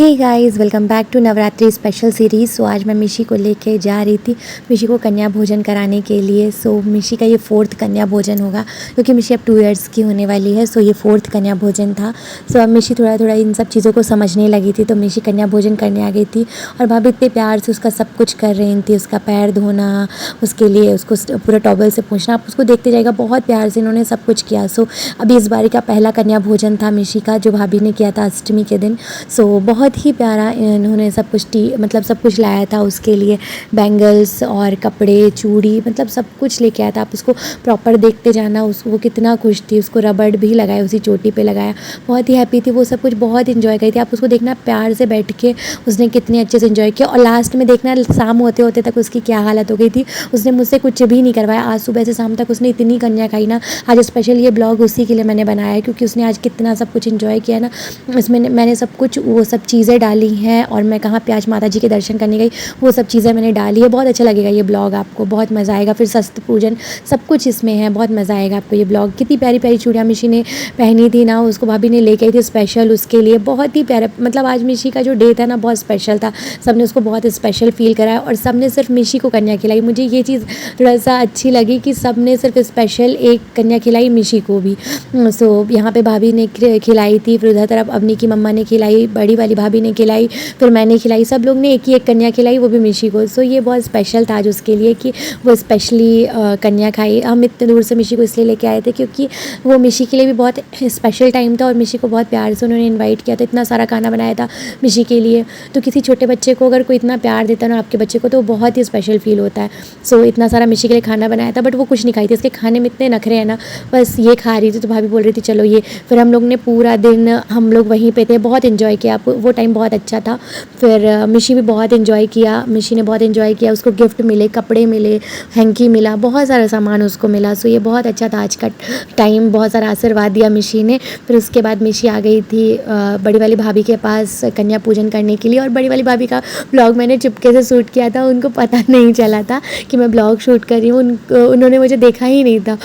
Hey guys, welcome back to Navratri special series. So आज मैं मिशी को लेके जा रही थी मिशी को कन्या भोजन कराने के लिए। सो मिशी का ये 4th कन्या भोजन होगा क्योंकि मिशी अब 2 इयर्स की होने वाली है। सो ये 4th कन्या भोजन था। सो अब मिशी थोड़ा थोड़ा इन सब चीज़ों को समझने लगी थी, तो मिशी कन्या भोजन करने आ गई थी और भाभी इतने प्यार से उसका सब कुछ कर रही थी। उसका पैर धोना, उसके लिए उसको पूरा टॉवल से पूछना, आप उसको देखते जाएगा, बहुत प्यार से इन्होंने सब कुछ किया। सो अभी इस बारी का पहला कन्या भोजन था मिशी का, जो भाभी ने किया था अष्टमी के दिन। सो बहुत ही प्यारा इन्होंने सब कुछ मतलब सब कुछ लाया था उसके लिए, बैंगल्स और कपड़े, चूड़ी, मतलब सब कुछ लेके आया था। आप उसको प्रॉपर देखते जाना, वो कितना खुश थी। उसको रबड़ भी लगाया, उसी चोटी पे लगाया, बहुत ही हैप्पी थी। वो सब कुछ बहुत इन्जॉय करी थी। आप उसको देखना प्यार से बैठ के उसने कितने अच्छे से इन्जॉय किया। और लास्ट में देखना शाम होते होते तक उसकी क्या हालत हो गई थी। उसने मुझसे कुछ भी नहीं करवाया। आज सुबह से शाम तक उसने इतनी कन्या खाई ना। आज स्पेशल ये ब्लॉग उसी के लिए मैंने बनाया है क्योंकि उसने आज कितना सब कुछ इन्जॉय किया ना। इसमें मैंने सब कुछ वो सब चीज़ें डाली हैं और मैं कहाँ पे आज माता जी के दर्शन करने गई, वो सब चीज़ें मैंने डाली है। बहुत अच्छा लगेगा ये ब्लॉग, आपको बहुत मज़ा आएगा। फिर शस्त्र पूजन सब कुछ इसमें है, बहुत मज़ा आएगा आपको ये ब्लॉग। कितनी प्यारी प्यारी चूड़ियाँ मिशी ने पहनी थी ना, उसको भाभी ने लेके आई थी स्पेशल उसके लिए। बहुत ही प्यारा, मतलब आज मिशी का जो डे था ना बहुत स्पेशल था। सबने उसको बहुत स्पेशल फील कराया और सबने सिर्फ मिशी को कन्या खिलाई। मुझे ये चीज़ थोड़ा सा अच्छी लगी कि सबने सिर्फ स्पेशल एक कन्या खिलाई मिशी को भी। सो यहाँ पे भाभी ने खिलाई थी, फिर उधर तरफ अवनी की मम्मा ने खिलाई, बड़ी वाली भाभी ने खिलाई, फिर मैंने खिलाई। सब लोग ने एक ही एक कन्या खिलाई, वो भी मिशी को। सो ये बहुत स्पेशल था आज उसके लिए कि वो स्पेशली कन्या खाई। हम इतने दूर से मिशी को इसलिए लेके आए थे क्योंकि वो मिशी के लिए भी बहुत स्पेशल टाइम था और मिशी को बहुत प्यार से उन्होंने इन्वाइट किया था। इतना सारा खाना बनाया था मिशी के लिए। तो किसी छोटे बच्चे को अगर कोई इतना प्यार देता ना आपके बच्चे को, तो बहुत ही स्पेशल फील होता है। सो इतना सारा मिशी के लिए खाना बनाया था, बट वो कुछ नहीं खाई थी। इसके खाने में इतने नखरे हैं ना, बस ये खा रही थी। तो भाभी बोल रही थी चलो ये। फिर हम लोग ने पूरा दिन हम लोग वहीं पे थे, बहुत इन्जॉय किया। वो टाइम बहुत अच्छा था। फिर मिशी भी बहुत इन्जॉय किया, मिशी ने बहुत इन्जॉय किया। उसको गिफ्ट मिले, कपड़े मिले, हैंकी मिला, बहुत सारा सामान उसको मिला। सो ये बहुत अच्छा था आज का टाइम, बहुत सारा आशीर्वाद दिया मिशी ने। फिर उसके बाद मिशी आ गई थी बड़ी वाली भाभी के पास कन्या पूजन करने के लिए। और बड़ी वाली भाभी का ब्लॉग मैंने चुपके से शूट किया था, उनको पता नहीं चला था कि मैं ब्लॉग शूट कर रही हूँ। उन्होंने मुझे देखा ही नहीं था।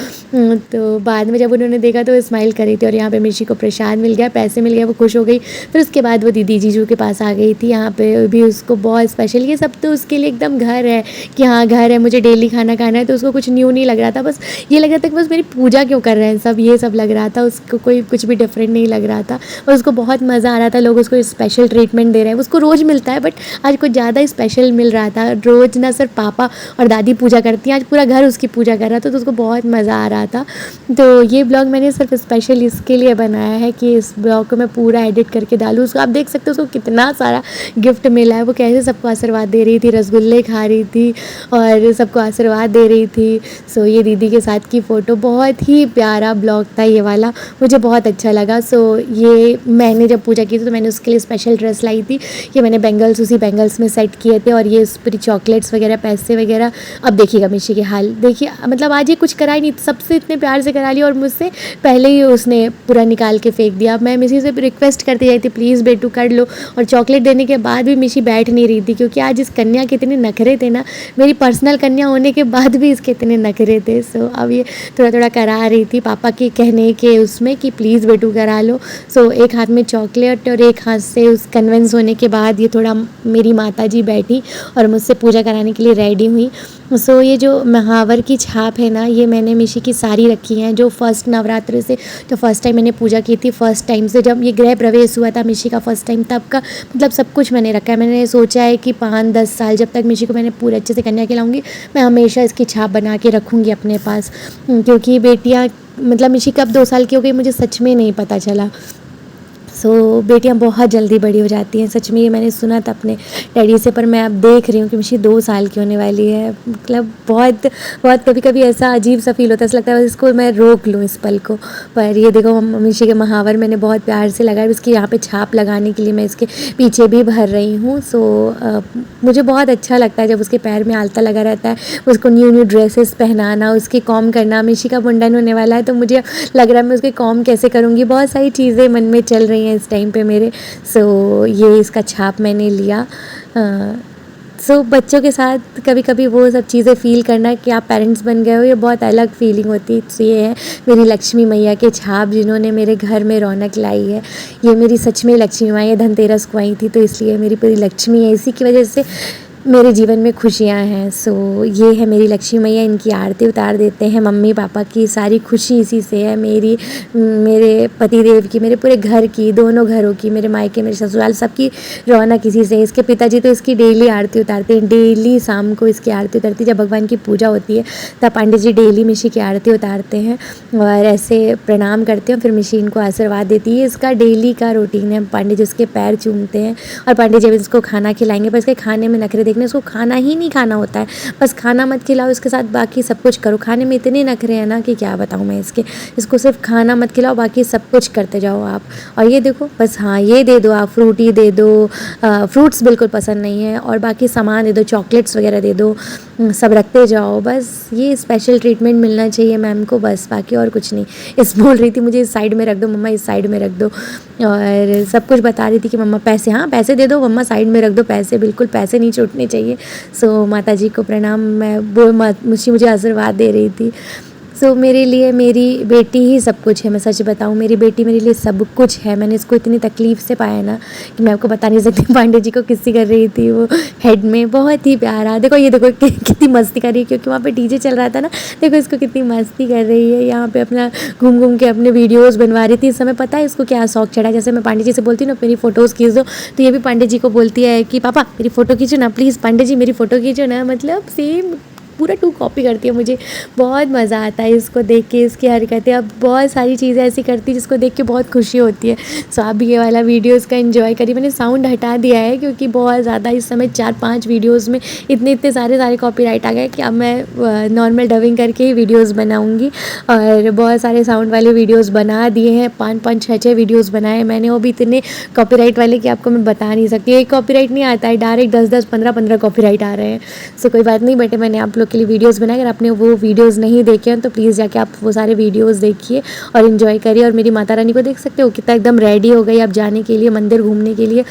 तो बाद में जब उन्होंने देखा तो वो स्माइल कर रही थी। और यहाँ पे मिशी को प्रसाद मिल गया, पैसे मिल गए, वो खुश हो गई। फिर उसके बाद वो दीदी जीजू के पास आ गई थी। यहाँ पे भी उसको बहुत स्पेशल, ये सब तो उसके लिए एकदम घर है कि हाँ घर है, मुझे डेली खाना खाना है। तो उसको कुछ न्यू नहीं लग रहा था, बस ये लग रहा था कि बस मेरी पूजा क्यों कर रहे हैं सब, ये सब लग रहा था उसको। कोई कुछ भी डिफरेंट नहीं लग रहा था और उसको बहुत मज़ा आ रहा था। लोग उसको स्पेशल ट्रीटमेंट दे रहे हैं। उसको रोज़ मिलता है बट आज कुछ ज़्यादा स्पेशल मिल रहा था। रोज़ ना सिर्फ पापा और दादी पूजा करती हैं, आज पूरा घर उसकी पूजा कर रहा था। तो उसको बहुत मज़ा आ रहा था। तो ये ब्लॉग मैंने सिर्फ स्पेशल इसके लिए बनाया है कि इस ब्लॉग को मैं पूरा एडिट करके डालूँ। उसको आप देख सकते हो, उसको कितना सारा गिफ्ट मिला है। वो कैसे सबको आशीर्वाद दे रही थी, रसगुल्ले खा रही थी और सबको आशीर्वाद दे रही थी। सो ये दीदी के साथ की फ़ोटो, बहुत ही प्यारा ब्लॉग था ये वाला, मुझे बहुत अच्छा लगा। सो ये मैंने जब पूजा की थी तो मैंने उसके लिए स्पेशल ड्रेस लाई थी। ये मैंने बैंगल्स उसी बैंगल्स में सेट किए थे और ये उस पूरी चॉकलेट्स वगैरह, पैसे वगैरह। अब देखिएगा मिशी के हाल, देखिए मतलब आज ये कुछ करा ही नहीं, सबसे इतने प्यार से करा लिया और मुझसे पहले ही उसने पूरा निकाल के फेंक दिया। मैं मिशी से रिक्वेस्ट करती जाती थी प्लीज़ बेटू कर लो, और चॉकलेट देने के बाद भी मिशी बैठ नहीं रही थी क्योंकि आज इस कन्या के इतने नखरे थे ना, मेरी पर्सनल कन्या होने के बाद भी इसके इतने नखरे थे। सो अब ये थोड़ा थोड़ा करा रही थी पापा के कहने के उसमें कि प्लीज़ बेटू करा लो। सो एक हाथ में चॉकलेट और एक हाथ से उस कन्विंस होने के बाद ये थोड़ा मेरी माता जी बैठी और मुझसे पूजा कराने के लिए रेडी हुई। सो ये जो महावर की छाप है ना, ये मैंने मिशी की सारी रखी हैं जो फर्स्ट नवरात्र से, तो फर्स्ट टाइम मैंने पूजा की थी, फर्स्ट टाइम से जब ये गृह प्रवेश हुआ था मिशी का फर्स्ट टाइम, तब का मतलब सब कुछ मैंने रखा है। मैंने सोचा है कि 5-10 साल जब तक मिशी को मैंने पूरे अच्छे से कन्या खिलाऊंगी, मैं हमेशा इसकी छाप बना के रखूँगी अपने पास। क्योंकि बेटियाँ, मतलब मिशी कब 2 साल की हो गई मुझे सच में नहीं पता चला। सो बेटियाँ बहुत जल्दी बड़ी हो जाती हैं, सच में ये मैंने सुना था अपने डैडी से। पर मैं अब देख रही हूँ कि मिशी 2 साल की होने वाली है। मतलब बहुत बहुत कभी कभी ऐसा अजीब सा फील होता है, ऐसा लगता है बस इसको मैं रोक लूँ इस पल को। पर ये देखो मिशी के महावर मैंने बहुत प्यार से लगाया, उसकी यहाँ पे छाप लगाने के लिए मैं इसके पीछे भी भर रही हूँ। सो मुझे बहुत अच्छा लगता है जब उसके पैर में आलता लगा रहता है, उसको न्यू न्यू ड्रेसेस पहनाना, उसकी कॉम करना। मिशी का मुंडन होने वाला है तो मुझे लग रहा है मैं उसके कॉम कैसे करूँगी, बहुत सारी चीज़ें मन में चल रही हैं इस टाइम पे मेरे। सो ये इसका छाप मैंने लिया। सो बच्चों के साथ कभी कभी वो सब चीज़ें फ़ील करना कि आप पेरेंट्स बन गए हो, ये बहुत अलग फीलिंग होती है। तो ये है मेरी लक्ष्मी मैया के छाप जिन्होंने मेरे घर में रौनक लाई है। ये मेरी सच में लक्ष्मी मैया धनतेरस को आई थी, तो इसलिए मेरी पूरी लक्ष्मी है, इसी की वजह से मेरे जीवन में खुशियाँ हैं। सो ये है मेरी लक्ष्मी मैया, इनकी आरती उतार देते हैं। मम्मी पापा की सारी खुशी इसी से है, मेरी मेरे पतिदेव की, मेरे पूरे घर की, दोनों घरों की, मेरे मायके मेरे ससुराल सबकी रौनक इसी से है। इसके पिताजी तो इसकी डेली आरती उतारते हैं, डेली शाम को इसकी आरती उतरती है। जब भगवान की पूजा होती है तब पांडे जी डेली मिशी की आरती उतारते हैं और ऐसे प्रणाम करते हैं, फिर मिशी इनको आशीर्वाद देती है। इसका डेली का रूटीन है। पांडे जी उसके पैर चूमते हैं और पांडे जी इसको खाना खिलाएंगे, पर इसके खाने में नखरे देखने, इसको खाना ही नहीं खाना होता है। बस खाना मत खिलाओ, इसके साथ बाकी सब कुछ करो। खाने में इतने नखरे हैं ना कि क्या बताऊँ मैं इसको सिर्फ खाना मत खिलाओ, बाकी सब कुछ करते जाओ आप। और ये देखो बस, हाँ ये दे दो आप, फ्रूटी दे दो, फ्रूट्स बिल्कुल पसंद नहीं है, और बाकी सामान दे दो, चॉकलेट्स वगैरह दे दो, सब रखते जाओ। बस ये स्पेशल ट्रीटमेंट मिलना चाहिए मैम को, बस बाकी और कुछ नहीं। इस बोल रही थी मुझे इस साइड में रख दो मम्मा, इस साइड में रख दो, और सब कुछ बता रही थी कि मम्मा पैसे, हाँ पैसे दे दो मम्मा, साइड में रख दो पैसे, बिल्कुल पैसे नहीं छूटने चाहिए। सो माता जी को प्रणाम, मैं वो मुझे आशीर्वाद दे रही थी। सो मेरे लिए मेरी बेटी ही सब कुछ है। मैं सच बताऊँ, मेरी बेटी मेरे लिए सब कुछ है। मैंने इसको इतनी तकलीफ़ से पाया ना कि मैं आपको बता नहीं सकती। पांडे जी को किस्सी कर रही थी वो हेड में, बहुत ही प्यारा। देखो ये देखो कितनी मस्ती कर रही है, क्योंकि वहाँ पे डीजे चल रहा था ना। देखो इसको कितनी मस्ती कर रही है, यहाँ पे अपना घूम घूम के अपने वीडियोज़ बनवा रही थी। इस समय पता है इसको क्या शौक चढ़ा, जैसे मैं पांडे जी से बोलती हूँ ना मेरी फ़ोटोज़ खींच दो, तो ये भी पांडे जी को बोलती है कि पापा मेरी फ़ोटो खींचो ना प्लीज़, पांडे जी मेरी फ़ोटो खींचो ना। मतलब सेम पूरा टू कॉपी करती है। मुझे बहुत मज़ा आता है इसको देख के, इसकी हरकतें। अब बहुत सारी चीज़ें ऐसी करती है जिसको देख के बहुत खुशी होती है। सो आप भी ये वाला वीडियो इसका एंजॉय करिए। मैंने साउंड हटा दिया है क्योंकि बहुत ज़्यादा इस समय 4-5 वीडियोज़ में इतने सारे कॉपीराइट आ गए कि अब मैं नॉर्मल डबिंग करके ही वीडियोज़ बनाऊँगी। और बहुत सारे साउंड वाले वीडियोज़ बना दिए हैं, 5-5 6-6 वीडियोज़ बनाए मैंने, वो भी इतने कॉपीराइट वाले कि आपको मैं बता नहीं सकती। एक कॉपीराइट नहीं आता है, डायरेक्ट 10-10 15-15 कॉपीराइट आ रहे हैं। सो कोई बात नहीं बेटे, मैंने आप लोग के लिए वीडियोस बनाए। अगर आपने वो वीडियोस नहीं देखे हैं तो प्लीज़ जाके आप वो सारे वीडियोस देखिए और इन्जॉय करिए। और मेरी माता रानी को देख सकते हो कितना एकदम रेडी हो गई अब जाने के लिए, मंदिर घूमने के लिए।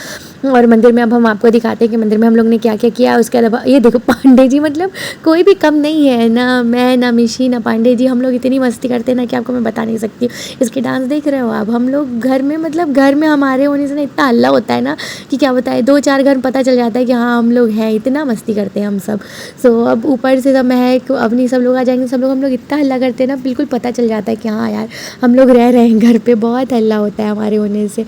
और मंदिर में अब हम आपको दिखाते हैं कि मंदिर में हम लोग ने क्या क्या किया। उसके अलावा ये देखो पांडे जी, मतलब कोई भी कम नहीं है, ना मैं ना मिशी ना पांडे जी। हम लोग इतनी मस्ती करते हैं ना कि आपको मैं बता नहीं सकती। इसके डांस देख रहे हो आप, हम लोग घर में, मतलब घर में हमारे होने से ना इतना हल्ला होता है ना कि क्या बताए, 2-4 घर पता चल जाता है कि हाँ हम लोग हैं। इतना मस्ती करते हैं हम सब। सो अब ऊपर से सब महक अपनी सब लोग आ जाएंगे, सब लोग हम लोग इतना हल्ला करते हैं ना, बिल्कुल पता चल जाता है कि हाँ यार हम लोग रह रहे हैं घर पे। बहुत हल्ला होता है हमारे होने से।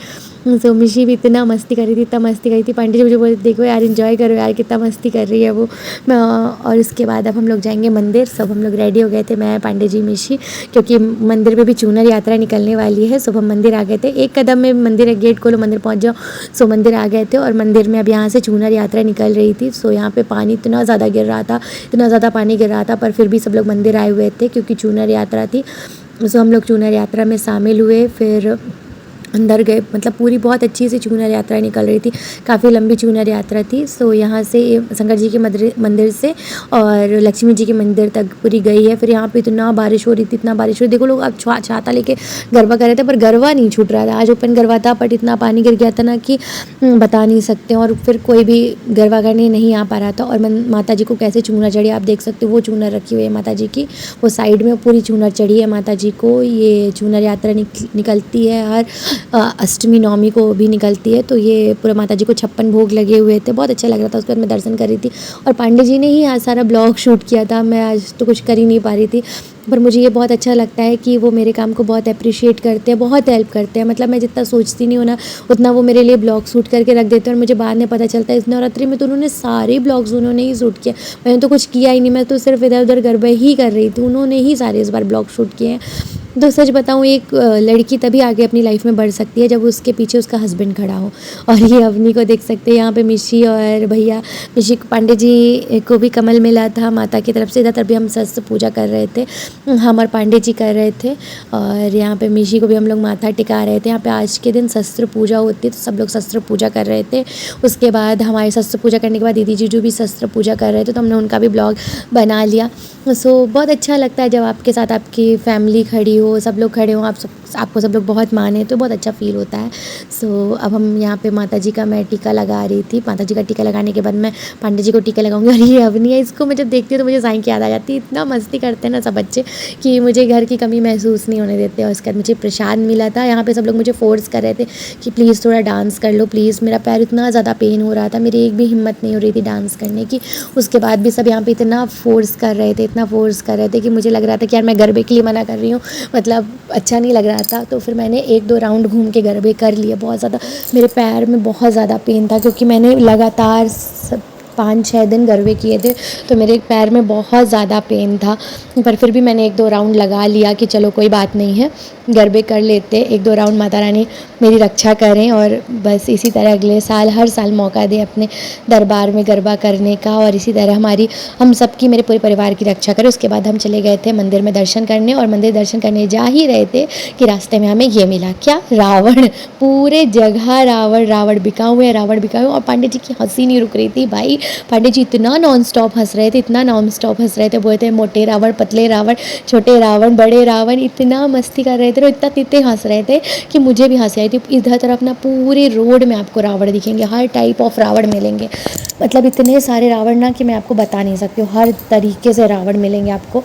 सो मिशी भी इतना मस्ती कर रही थी, इतना मस्ती करी थी। पांडे जी मुझे बोले देखो यार एंजॉय करो यार, कितना मस्ती कर रही है वो। और उसके बाद अब हम लोग जाएंगे मंदिर। सब हम लोग रेडी हो गए थे, मैं पांडे जी मिशी, क्योंकि मंदिर में भी चूनर यात्रा निकलने वाली है। सब हम मंदिर आ गए थे, एक कदम में मंदिर है, गेट खोलो मंदिर पहुँच जाओ। सो मंदिर आ गए थे और मंदिर में अब यहाँ से चूनर यात्रा निकल रही थी। सो यहाँ पे पानी इतना ज़्यादा गिर रहा था, इतना ज़्यादा पानी गिर रहा था, पर फिर भी सब लोग मंदिर आए हुए थे क्योंकि चूनर यात्रा थी। सो हम लोग चूनर यात्रा में शामिल हुए, फिर अंदर गए। मतलब पूरी बहुत अच्छी सी चूनर यात्रा निकल रही थी, काफ़ी लंबी चूनर यात्रा थी। सो यहाँ से शंकर जी के मंदिर से और लक्ष्मी जी के मंदिर तक पूरी गई है। फिर यहाँ पे इतना बारिश हो रही थी, इतना बारिश हो रही, देखो लोग अब छाता लेके गरबा कर रहे थे, पर गरबा नहीं छूट रहा था। आज ओपन गरबा था, बट इतना पानी गिर गया था ना कि बता नहीं सकते। और फिर कोई भी गरबा करने नहीं आ पा रहा था। और माता जी को कैसे चूनर चढ़ी आप देख सकते हो, वो चूनर रखी हुई है माता जी की, वो साइड में पूरी चूनर चढ़ी है माता जी को। ये चूनर यात्रा निकलती है हर अष्टमी नवमी को भी निकलती है। तो ये पूरा माता जी को 56 भोग लगे हुए थे, बहुत अच्छा लग रहा था। उसके बाद मैं दर्शन कर रही थी और पांडे जी ने ही आज सारा ब्लॉग शूट किया था। मैं आज तो कुछ कर ही नहीं पा रही थी, पर मुझे ये बहुत अच्छा लगता है कि वो मेरे काम को बहुत अप्रिशिएट करते हैं, बहुत हेल्प करते हैं। मतलब मैं जितना सोचती नहीं हूँ ना, उतना वो मेरे लिए ब्लॉग शूट करके रख देते हैं। और मुझे बाद में पता चलता है इस नवरात्रि में तो उन्होंने सारे ब्लॉग्स उन्होंने ही शूट किया, मैंने तो कुछ किया ही नहीं। मैं तो सिर्फ इधर उधर गरबा ही कर रही थी, उन्होंने ही सारे इस बार ब्लॉग शूट किए हैं। तो सच बताऊँ, एक लड़की तभी आगे अपनी लाइफ में बढ़ सकती है जब उसके पीछे उसका हस्बैंड खड़ा हो। और ये अवनी को देख सकते हैं, यहाँ पे मिशी और भैया, मिशी पांडे जी को भी कमल मिला था माता की तरफ से। इधर भी हम शस्त्र पूजा कर रहे थे, हम और पांडे जी कर रहे थे। और यहाँ पे मिशी को भी हम लोग माथा टिका रहे थे। यहाँ पे आज के दिन शस्त्र पूजा होती है, तो सब लोग शस्त्र पूजा कर रहे थे। उसके बाद हमारे शस्त्र पूजा करने के बाद दीदी जीजू भी शस्त्र पूजा कर रहे थे, तो हमने उनका भी ब्लॉग बना लिया। सो बहुत अच्छा लगता है जब आपके साथ आपकी फैमिली खड़ी हो हो, सब लोग खड़े हों, आपको सब लोग बहुत माने तो बहुत अच्छा फ़ील होता है। सो अब हम यहाँ पे माता जी का मैं टीका लगा रही थी। माता जी का टीका लगाने के बाद मैं पांडे जी को टीका लगाऊंगी। और ये अवनी है, इसको मैं जब देखती हूँ तो मुझे साईं की याद आ जाती है। इतना मस्ती करते हैं ना सब बच्चे कि मुझे घर की कमी महसूस नहीं होने देते। और उसके बाद मुझे प्रसाद मिला था। यहाँ पे सब लोग मुझे फ़ोर्स कर रहे थे कि प्लीज़ थोड़ा डांस कर लो प्लीज़। मेरा पैर इतना ज़्यादा पेन हो रहा था, मेरी एक भी हिम्मत नहीं हो रही थी डांस करने की। उसके बाद भी सब यहाँ पे इतना फ़ोर्स कर रहे थे, इतना फ़ोर्स कर रहे थे कि मुझे लग रहा था कि यार मैं गरबे के लिए मना कर रही हूँ, मतलब अच्छा नहीं लग रहा था। तो फिर मैंने 1-2 राउंड घूम के गरबे कर लिए। बहुत ज़्यादा मेरे पैर में बहुत ज़्यादा पेन था क्योंकि मैंने लगातार 5-6 दिन गरबे किए थे, तो मेरे पैर में बहुत ज़्यादा पेन था। पर फिर भी मैंने 1-2 राउंड लगा लिया कि चलो कोई बात नहीं है, गरबे कर लेते। 1-2 राउंड माता रानी मेरी रक्षा करें और बस इसी तरह अगले साल हर साल मौका दें अपने दरबार में गरबा करने का। और इसी तरह हम सबकी, मेरे पूरे परिवार की रक्षा करें। उसके बाद हम चले गए थे मंदिर में दर्शन करने, और मंदिर दर्शन करने जा ही रहे थे कि रास्ते में हमें ये मिला, क्या, रावण। पूरे जगह रावण रावण बिका हुए हैं, रावण बिका हुए। और पांडे जी की हंसी नहीं रुक रही थी भाई। पांडे जी इतना नॉन स्टॉप हंस रहे थे, इतना नॉन स्टॉप हंस रहे थे। बोलते हैं मोटे रावण, पतले रावण, छोटे रावण, बड़े रावण, इतना मस्ती कर रहे थे और इतना तीते हंस रहे थे कि मुझे भी हंसी आई थी। इधर तरफ ना पूरे रोड में आपको रावण दिखेंगे, हर टाइप ऑफ रावण मिलेंगे। मतलब इतने सारे रावण ना कि मैं आपको बता नहीं सकती हूँ। हर तरीके से रावण मिलेंगे आपको।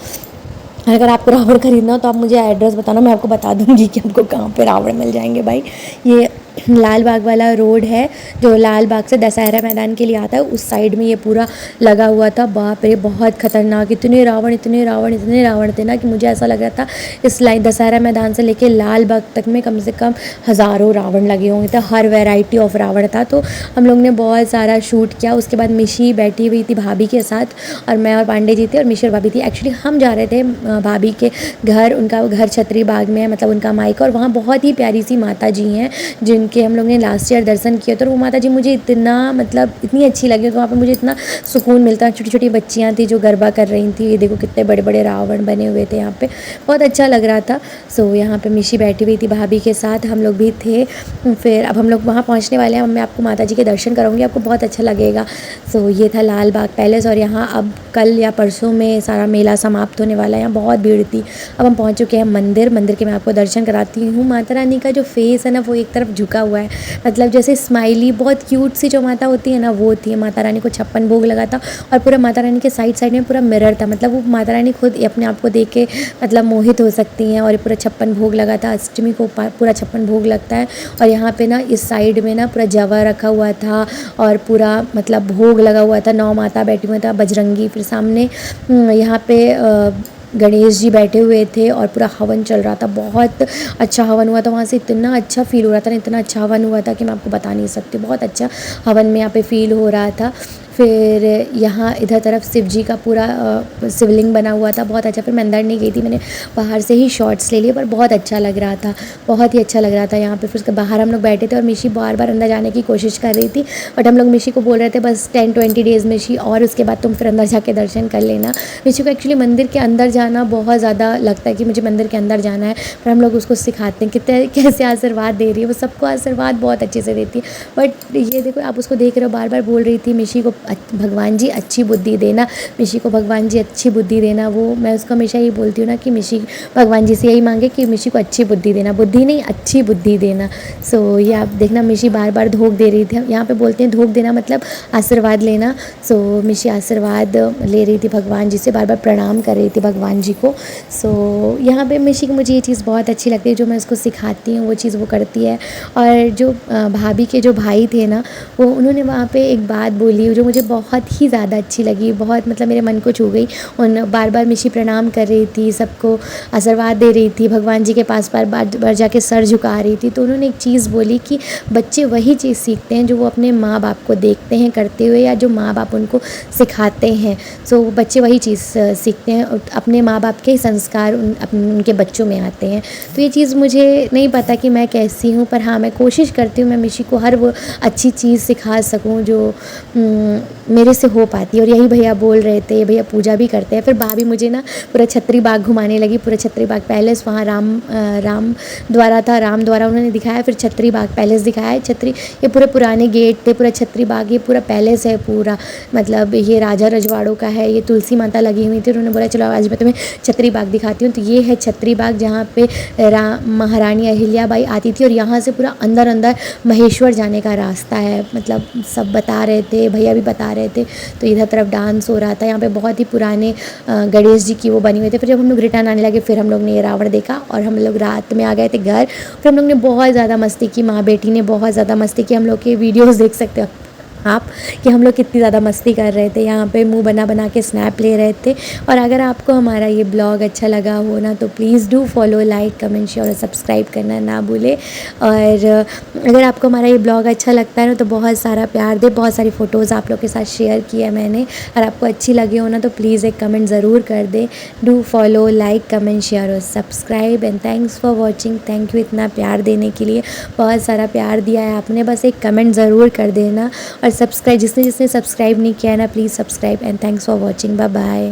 अगर आपको रावण खरीदना हो तो आप मुझे एड्रेस बताना, मैं आपको बता दूंगी कि आपको कहाँ पे रावण मिल जाएंगे भाई। ये लाल बाग वाला रोड है जो लाल बाग से दशहरा मैदान के लिए आता है, उस साइड में ये पूरा लगा हुआ था। बाप रे, बहुत खतरनाक, इतने रावण इतने रावण इतने रावण थे ना कि मुझे ऐसा लग रहा था इस लाइन दशहरा मैदान से लेके लाल बाग तक में कम से कम हज़ारों रावण लगे होंगे। तो हर वैरायटी ऑफ रावण था। तो हम लोग ने बहुत सारा शूट किया। उसके बाद मिशी बैठी हुई थी भाभी के साथ, और मैं और पांडे जी थे और मिशी और भाभी थी। एक्चुअली हम जा रहे थे भाभी के घर, उनका घर छतरी बाग में है, मतलब उनका मायका। और वहाँ बहुत ही प्यारी सी माता जी हैं जिनके हम लोग ने लास्ट ईयर दर्शन किए थे। और वो माता जी मुझे इतना, मतलब इतनी अच्छी लगी। तो वहाँ पे मुझे इतना सुकून मिलता है। छोटी छोटी बच्चियाँ थी जो गरबा कर रही थी। ये देखो कितने बड़े बड़े रावण बने हुए थे यहाँ पे, बहुत अच्छा लग रहा था। सो यहाँ पे मिशी बैठी हुई थी भाभी के साथ, हम लोग भी थे। फिर अब हम लोग वहाँ पहुँचने वाले हैं। मैं आपको माता जी के दर्शन कराऊंगी, आपको बहुत अच्छा लगेगा। सो ये था लाल बाग पैलेस। और यहाँ अब कल या परसों में सारा मेला समाप्त होने वाला है। यहाँ बहुत भीड़ थी। अब हम पहुँच चुके हैं मंदिर के मैं आपको दर्शन कराती हूँ। माता रानी का जो फेस है ना वो एक तरफ झुका हुआ है, मतलब जैसे स्माइली, बहुत क्यूट सी जो माता होती है ना वो थी। माता रानी को 56 भोग लगा था और पूरा माता रानी के साइड साइड में पूरा मिरर था, मतलब वो माता रानी खुद अपने आप को देख के मतलब मोहित हो सकती हैं। और ये पूरा 56 भोग लगा था। अष्टमी को पूरा 56 भोग लगता है। और यहाँ पे ना इस साइड में ना पूरा जवा रखा हुआ था और पूरा मतलब भोग लगा हुआ था। 9 माता बैठी हुई था, बजरंगी। फिर सामने यहाँ पे गणेश जी बैठे हुए थे और पूरा हवन चल रहा था। बहुत अच्छा हवन हुआ था। वहाँ से इतना अच्छा फील हो रहा था ना, इतना अच्छा हवन हुआ था कि मैं आपको बता नहीं सकती। बहुत अच्छा हवन में यहाँ पे फील हो रहा था। फिर यहाँ इधर तरफ शिव जी का पूरा शिवलिंग बना हुआ था, बहुत अच्छा। फिर मैं अंदर नहीं गई थी, मैंने बाहर से ही शॉट्स ले लिए, पर बहुत अच्छा लग रहा था, बहुत ही अच्छा लग रहा था यहाँ पे। फिर उसके बाहर हम लोग बैठे थे और मिशी बार बार अंदर जाने की कोशिश कर रही थी, बट हम लोग मिशी को बोल रहे थे बस 10-20 डेज़ मिशी, और उसके बाद तुम फिर अंदर जाके दर्शन कर लेना। मिशी को एक्चुअली मंदिर के अंदर जाना बहुत ज़्यादा लगता है कि मुझे मंदिर के अंदर जाना है, पर हम लोग उसको सिखाते हैं कितने कैसे आशीर्वाद दे रही है। वो सबको आशीर्वाद बहुत अच्छे से देती है। बट ये देखो, आप उसको देख रहे हो, बार बार बोल रही थी मिशी को भगवान जी अच्छी बुद्धि देना, मिशी को भगवान जी अच्छी बुद्धि देना। वो मैं उसको हमेशा यही बोलती हूँ ना कि मिशी भगवान जी से यही मांगे कि मिशी को अच्छी बुद्धि देना, बुद्धि नहीं अच्छी बुद्धि देना। सो ये आप देखना, मिशी बार बार धोख दे रही थी। यहाँ पे बोलते हैं धोख देना मतलब आशीर्वाद लेना। सो मिशी आशीर्वाद ले रही थी भगवान जी से, बार बार प्रणाम कर रही थी भगवान जी को। सो यहाँ पे मिशी की मुझे ये चीज़ बहुत अच्छी लगती है, जो मैं उसको सिखाती हूँ वो चीज़ वो करती है। और जो भाभी के जो भाई थे ना, वो उन्होंने वहाँ पे एक बात बोली जो मुझे बहुत ही ज़्यादा अच्छी लगी, बहुत मतलब मेरे मन को छू गई। उन बार बार मिशी प्रणाम कर रही थी, सबको आशीर्वाद दे रही थी, भगवान जी के पास बार बार जाके सर झुका रही थी। तो उन्होंने एक चीज़ बोली कि बच्चे वही चीज़ सीखते हैं जो वो अपने माँ बाप को देखते हैं करते हुए, या जो माँ बाप उनको सिखाते हैं। सो बच्चे वही चीज़ सीखते हैं, अपने माँ बाप के संस्कार उनके बच्चों में आते हैं। तो ये चीज़ मुझे नहीं पता कि मैं कैसी हूँ, पर हाँ मैं कोशिश करती हूँ मैं मिशी को हर वो अच्छी चीज़ सिखा सकूँ जो मेरे से हो पाती है। और यही भैया बोल रहे थे, ये भैया पूजा भी करते हैं। फिर भाभी मुझे ना पूरा छत्री बाग घुमाने लगी, पूरा छत्री बाग पैलेस, वहाँ राम द्वारा था, राम द्वारा उन्होंने दिखाया। फिर छत्री बाग पैलेस दिखाया है। छत्री, ये पूरे पुराने गेट थे, पूरा छत्री बाग, ये पूरा पैलेस है पूरा, मतलब ये राजा रजवाड़ों का है। ये तुलसी माता लगी हुई थी। उन्होंने बोला चलो आज मैं तुम्हें छत्री बाग दिखाती हूँ। तो ये है छत्री बाग, जहाँ पे महारानी अहिल्याबाई आती थी। और यहाँ से पूरा अंदर अंदर महेश्वर जाने का रास्ता है, मतलब सब बता रहे थे, भैया भी बता रहे थे। तो इधर तरफ डांस हो रहा था। यहाँ पे बहुत ही पुराने गणेश जी की वो बनी हुई थे। फिर जब हम लोग रिटर्न आने लगे, फिर हम लोग ने ये रावण देखा और हम लोग रात में आ गए थे घर। फिर हम लोग ने बहुत ज़्यादा मस्ती की, माँ बेटी ने बहुत ज़्यादा मस्ती की। हम लोग के वीडियोज़ देख सकते हो आप कि हम लोग कितनी ज़्यादा मस्ती कर रहे थे। यहाँ पे मुंह बना बना के स्नैप ले रहे थे। और अगर आपको हमारा ये ब्लॉग अच्छा लगा हो ना, तो please do follow, like, comment, share और सब्सक्राइब करना ना भूले। और अगर आपको हमारा ये ब्लॉग अच्छा लगता है ना, तो बहुत सारा प्यार दे। बहुत सारी फ़ोटोज़ आप लोग के साथ शेयर की है मैंने। और आपको अच्छी लगी हो ना, तो प्लीज़ एक कमेंट ज़रूर कर दे। Do follow, like, comment, share और subscribe. And thanks for watching. Thank you इतना प्यार देने के लिए, बहुत सारा प्यार दिया है आपने। बस एक कमेंट ज़रूर कर देना। और सब्सक्राइब, जिसने जिसने सब्सक्राइब नहीं किया है ना, please subscribe. And thanks for watching. Bye bye.